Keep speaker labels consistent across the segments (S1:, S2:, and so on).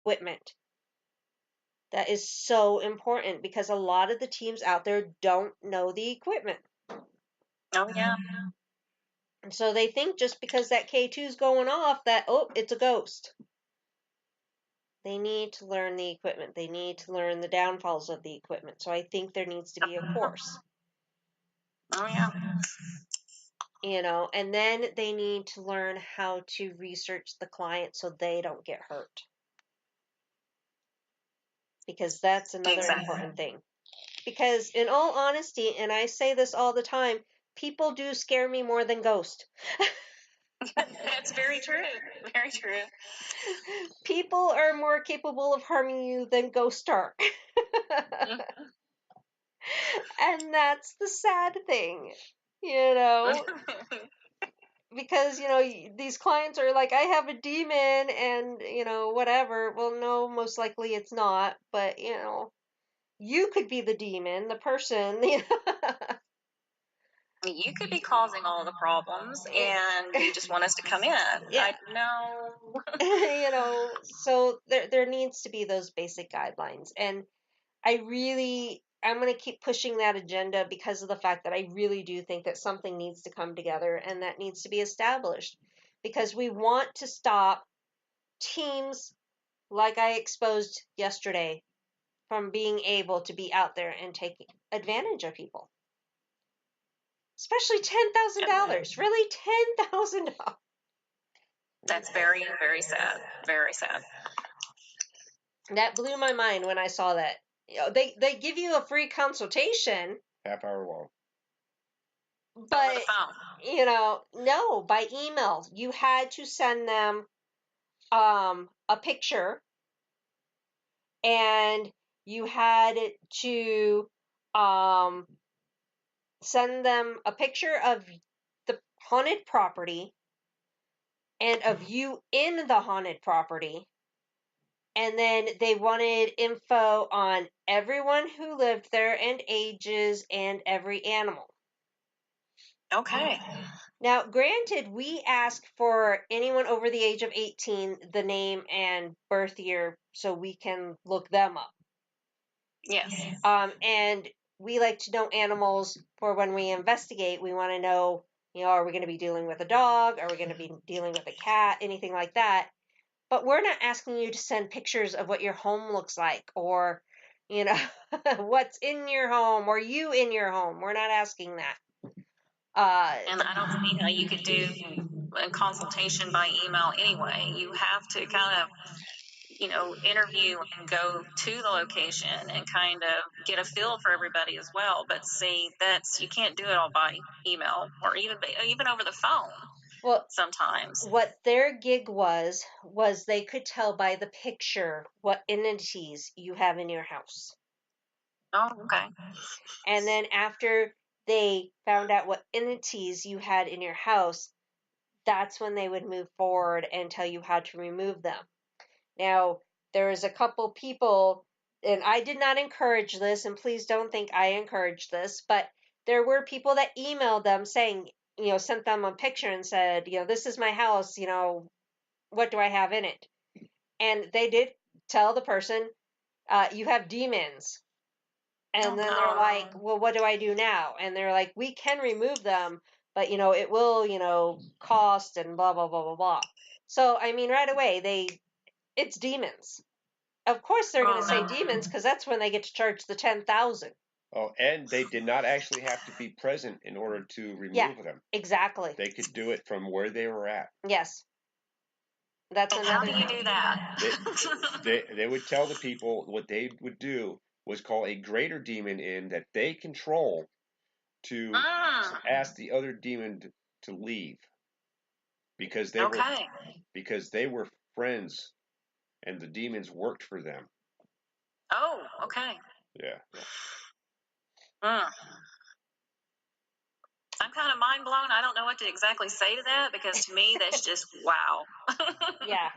S1: equipment. That is so important because a lot of the teams out there don't know the equipment.
S2: Oh, yeah.
S1: And so they think just because that K2 is going off that, oh, it's a ghost. They need to learn the equipment. They need to learn the downfalls of the equipment. So I think there needs to be a course.
S2: Oh, yeah.
S1: And then they need to learn how to research the client so they don't get hurt. Because that's another important thing. Because in all honesty, and I say this all the time, people do scare me more than ghosts.
S2: That's very true. Very true.
S1: People are more capable of harming you than ghosts are. And that's the sad thing, because, these clients are like, I have a demon and, whatever. Well, no, most likely it's not. But, you could be the demon, the person.
S2: You could be causing all the problems, and you just want us to come in.
S1: Yeah.
S2: No.
S1: So there needs to be those basic guidelines. And I'm going to keep pushing that agenda because of the fact that I really do think that something needs to come together and that needs to be established. Because we want to stop teams like I exposed yesterday from being able to be out there and take advantage of people. Especially $10,000. Really, $10,000.
S2: That's very, very sad. Very sad.
S1: That blew my mind when I saw that. They give you a free consultation.
S3: Half hour long.
S1: But,
S2: over the phone.
S1: No, by email. You had to send them a picture, and you had to send them a picture of the haunted property and of you in the haunted property. And then they wanted info on everyone who lived there and ages and every animal.
S2: Okay.
S1: Now, granted, we ask for anyone over the age of 18 the name and birth year so we can look them up.
S2: Yes.
S1: And we like to know animals for when we investigate. We want to know, are we going to be dealing with a dog? Are we going to be dealing with a cat? Anything like that. But we're not asking you to send pictures of what your home looks like or, what's in your home or you in your home. We're not asking that.
S2: And I don't see how you could do a consultation by email anyway. You have to kind of, interview and go to the location and kind of get a feel for everybody as well. But see, you can't do it all by email or even over the phone.
S1: Well,
S2: sometimes
S1: what their gig was they could tell by the picture what entities you have in your house.
S2: Oh, okay.
S1: And then after they found out what entities you had in your house, that's when they would move forward and tell you how to remove them. Now, there is a couple people, and I did not encourage this, and please don't think I encouraged this, but there were people that emailed them saying, sent them a picture and said, this is my house, what do I have in it? And they did tell the person, you have demons. And then they're like, well, what do I do now? And they're like, we can remove them, but, it will, cost and blah, blah, blah, blah, blah. So, I mean, right away, it's demons. Of course they're going to say demons because that's when they get to charge the $10,000.
S3: Oh, and they did not actually have to be present in order to remove them.
S1: Exactly.
S3: They could do it from where they were at.
S1: Yes. That's
S2: and how do you do that?
S3: They would tell the people what they would do was call a greater demon in that they control to ask the other demon to leave because they were friends and the demons worked for them.
S2: Oh, okay.
S3: Yeah.
S2: I'm kind of mind blown. I don't know what to exactly say to that because to me that's just wow.
S1: Yeah.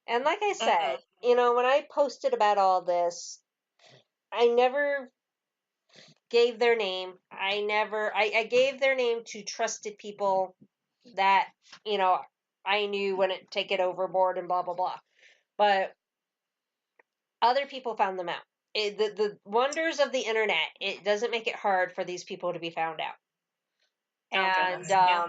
S1: And like I said, when I posted about all this, I never gave their name. I gave their name to trusted people that, I knew when to take it overboard and blah, blah, blah. But other people found them out. The wonders of the internet, it doesn't make it hard for these people to be found out.
S2: Oh,
S1: And
S2: goodness. Yeah.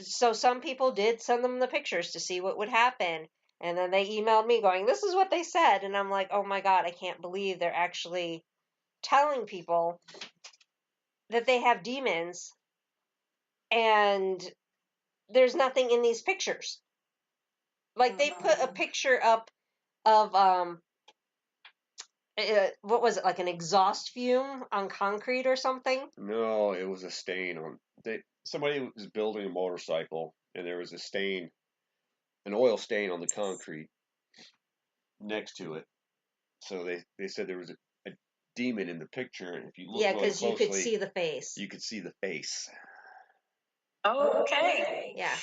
S1: so some people did send them the pictures to see what would happen. And then they emailed me going, this is what they said. And I'm like, oh my God, I can't believe they're actually telling people that they have demons and there's nothing in these pictures. Like they put a picture up of what was it, like an exhaust fume on concrete or something?
S3: No, it was a stain on. Somebody was building a motorcycle, and there was a stain, an oil stain on the concrete next to it. So they said there was a demon in the picture, and if you look
S1: Yeah,
S3: really
S1: because you could
S3: closely,
S1: see the face.
S3: you could see the face.
S2: Oh, okay.
S1: Yeah.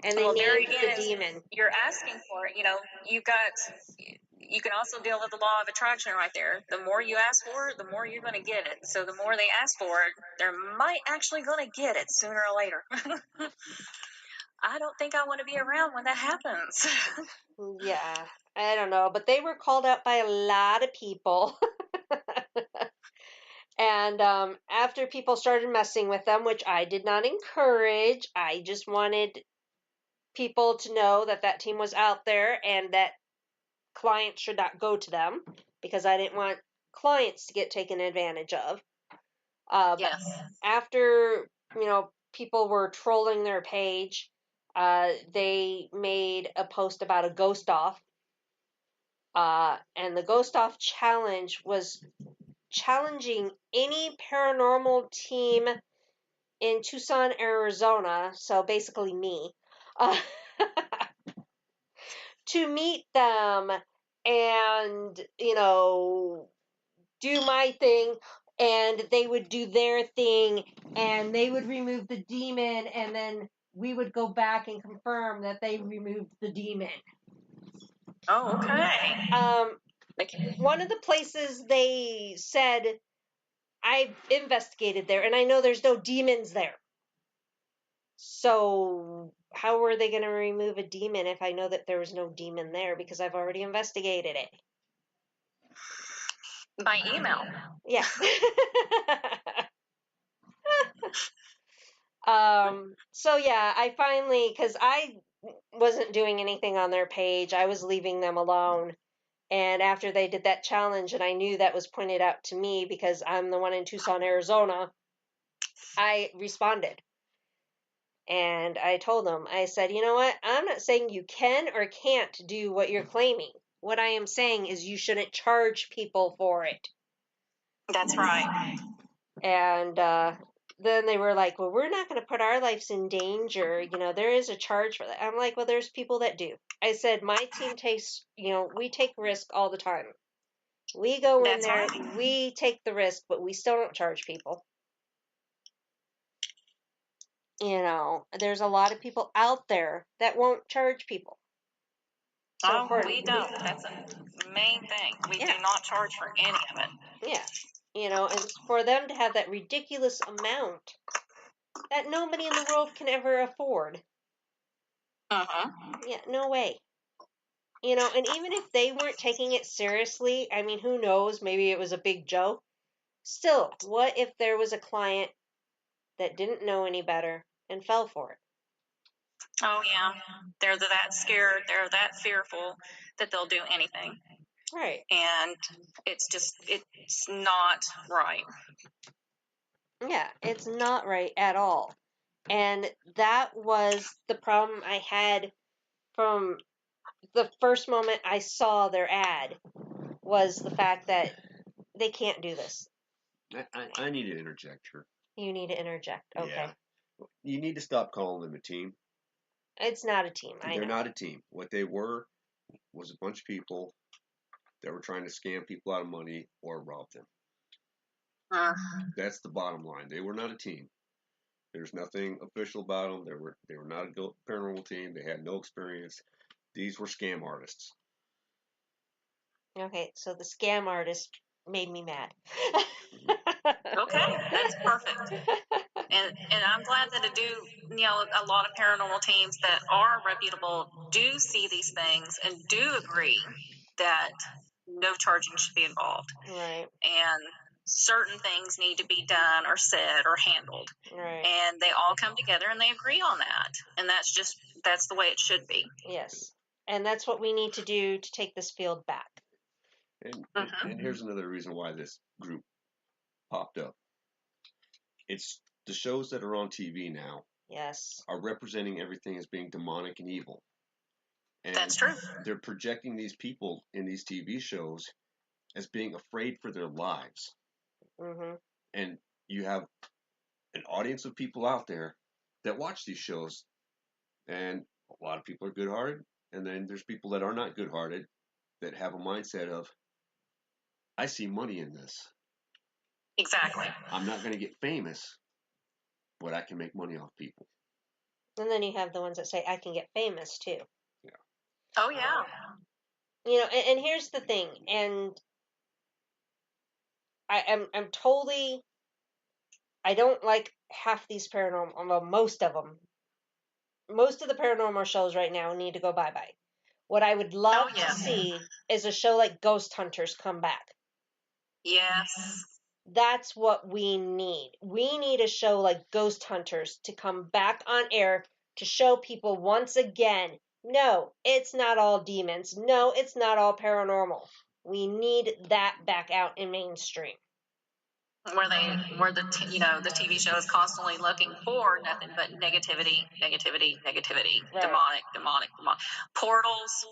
S1: And they
S2: Well, there
S1: named the
S2: again, is
S1: demon.
S2: you're asking for it. You know, you can also deal with the law of attraction right there. The more you ask for it, the more you're going to get it. So the more they ask for it, they're might actually going to get it sooner or later. I don't think I want to be around when that happens.
S1: Yeah, I don't know, but they were called out by a lot of people. And after people started messing with them, which I did not encourage, I just wanted people to know that that team was out there and that clients should not go to them because I didn't want clients to get taken advantage of. But
S2: Yes.
S1: after, people were trolling their page, they made a post about a ghost off. And the ghost off challenge was challenging any paranormal team in Tucson, Arizona, so basically me, uh, to meet them and, do my thing, and they would do their thing, and they would remove the demon, and then we would go back and confirm that they removed the demon.
S2: Oh, okay.
S1: One of the places they said, I've investigated there, and I know there's no demons there. So how were they going to remove a demon if I know that there was no demon there because I've already investigated it?
S2: By email.
S1: Yeah. So yeah, I finally, because I wasn't doing anything on their page, I was leaving them alone. And after they did that challenge, and I knew that was pointed out to me because I'm the one in Tucson, Arizona, I responded. And I told them, I said, you know what? I'm not saying you can or can't do what you're claiming. What I am saying is you shouldn't charge people for it.
S2: That's right.
S1: And then they were like, well, we're not going to put our lives in danger. There is a charge for that. I'm like, well, there's people that do. I said, my team takes, we take risk all the time. We go in
S2: That's
S1: there,
S2: right.
S1: we take the risk, but we still don't charge people. There's a lot of people out there that won't charge people. So
S2: Oh, we don't. That's a main thing. We do not charge for any of it.
S1: Yeah. And for them to have that ridiculous amount that nobody in the world can ever afford. Yeah, no way. And even if they weren't taking it seriously, I mean, who knows? Maybe it was a big joke. Still, what if there was a client that didn't know any better and fell for it?
S2: Oh, yeah. They're that scared. They're that fearful that they'll do anything.
S1: Right.
S2: And it's not right.
S1: Yeah, it's not right at all. And that was the problem I had from the first moment I saw their ad, was the fact that they can't do this.
S3: I need to interject here.
S1: You need to interject. Okay.
S3: Yeah. You need to stop calling them a team.
S1: It's not a team. I know.
S3: They're not a team. What they were was a bunch of people that were trying to scam people out of money or rob them. That's the bottom line. They were not a team. There's nothing official about them. They were not a paranormal team. They had no experience. These were scam artists.
S1: Okay, so the scam artist made me mad.
S2: Okay, that's perfect. And I'm glad that a lot of paranormal teams that are reputable do see these things and do agree that no charging should be involved.
S1: Right.
S2: And certain things need to be done or said or handled.
S1: Right.
S2: And they all come together and they agree on that. And that's the way it should be.
S1: Yes. And that's what we need to do to take this field back.
S3: And here's another reason why this group popped up. It's the shows that are on TV now.
S1: Yes.
S3: Are representing everything as being demonic and evil. And
S2: that's true.
S3: They're projecting these people in these TV shows as being afraid for their lives.
S1: Mm-hmm.
S3: And you have an audience of people out there that watch these shows, and a lot of people are good-hearted, and then there's people that are not good-hearted that have a mindset of, I see money in this.
S2: Exactly.
S3: I'm not going to get famous, but I can make money off people.
S1: And then you have the ones that say, I can get famous too.
S3: Yeah.
S2: Oh, yeah.
S1: And here's the thing, and I'm totally, I don't like half these paranormal, well, most of them. Most of the paranormal shows right now need to go bye-bye. What I would love to see is a show like Ghost Hunters come back.
S2: Yes.
S1: That's what we need. We need a show like Ghost Hunters to come back on air to show people once again, no, it's not all demons. No, it's not all paranormal. We need that back out in mainstream.
S2: Where the TV show is constantly looking for nothing but negativity, negativity, negativity,
S1: Right.
S2: demonic, portals.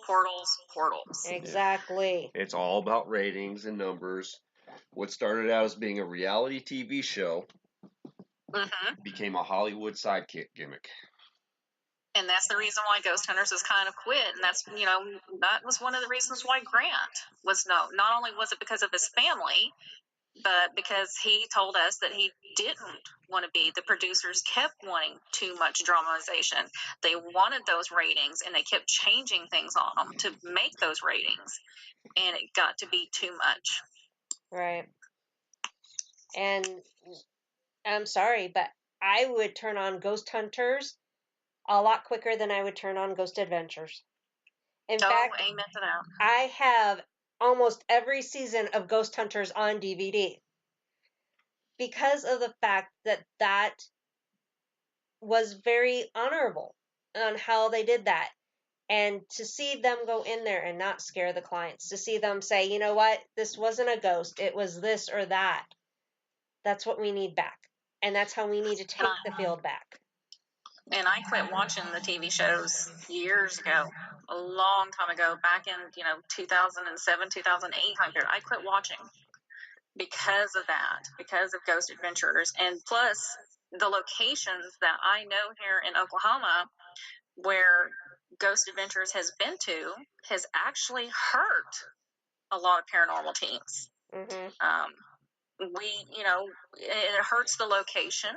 S1: Exactly.
S3: Yeah. It's all about ratings and numbers. What started out as being a reality TV show became a Hollywood sidekick gimmick.
S2: And that's the reason why Ghost Hunters has kind of quit. And that was one of the reasons why Grant was not only was it because of his family, but because he told us that he didn't want to be. The producers kept wanting too much dramatization. They wanted those ratings, and they kept changing things on them to make those ratings. And it got to be too much.
S1: Right. And I'm sorry, but I would turn on Ghost Hunters a lot quicker than I would turn on Ghost Adventures. In fact,
S2: amen to that.
S1: I have almost every season of Ghost Hunters on DVD because of the fact that that was very honorable on how they did that. And to see them go in there and not scare the clients, to see them say, you know what, this wasn't a ghost, it was this or that. That's what we need back. And that's how we need to take the field back.
S2: And I quit watching the TV shows years ago, a long time ago, back in 2007, 2008 time period. I quit watching because of that, because of Ghost Adventures, and plus the locations that I know here in Oklahoma where Ghost Adventures has been to has actually hurt a lot of paranormal teams.
S1: Mm-hmm.
S2: It hurts the location,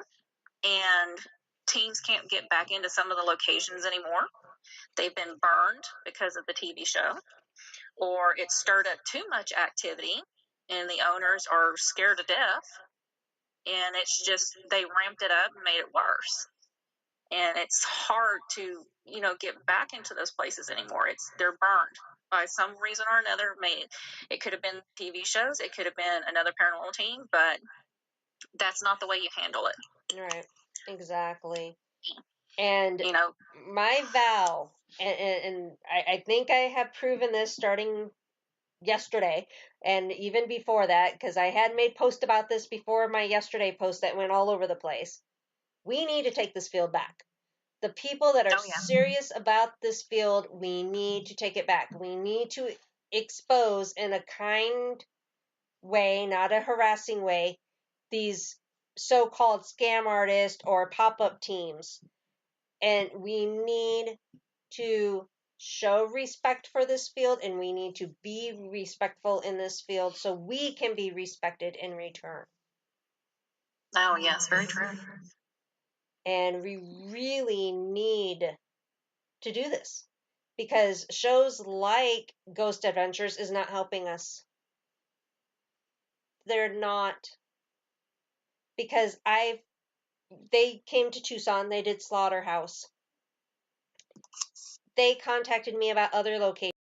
S2: and teams can't get back into some of the locations anymore. They've been burned because of the TV show, or it stirred up too much activity, and the owners are scared to death, and it's just they ramped it up and made it worse. And it's hard to get back into those places anymore. They're burned by some reason or another. It could have been TV shows, it could have been another paranormal team, but that's not the way you handle it.
S1: Right. Exactly. And
S2: You know,
S1: my vow, and I think I have proven this starting yesterday and even before that, because I had made post about this before my yesterday post that went all over the place. We need to take this field back. The people that are serious about this field, we need to take it back. We need to expose in a kind way, not a harassing way, these so-called scam artists or pop-up teams. And we need to show respect for this field, and we need to be respectful in this field so we can be respected in return.
S2: Oh, yes, very true.
S1: And we really need to do this because shows like Ghost Adventures is not helping us. They're not, because I've they came to Tucson. They did Slaughterhouse. They contacted me about other locations.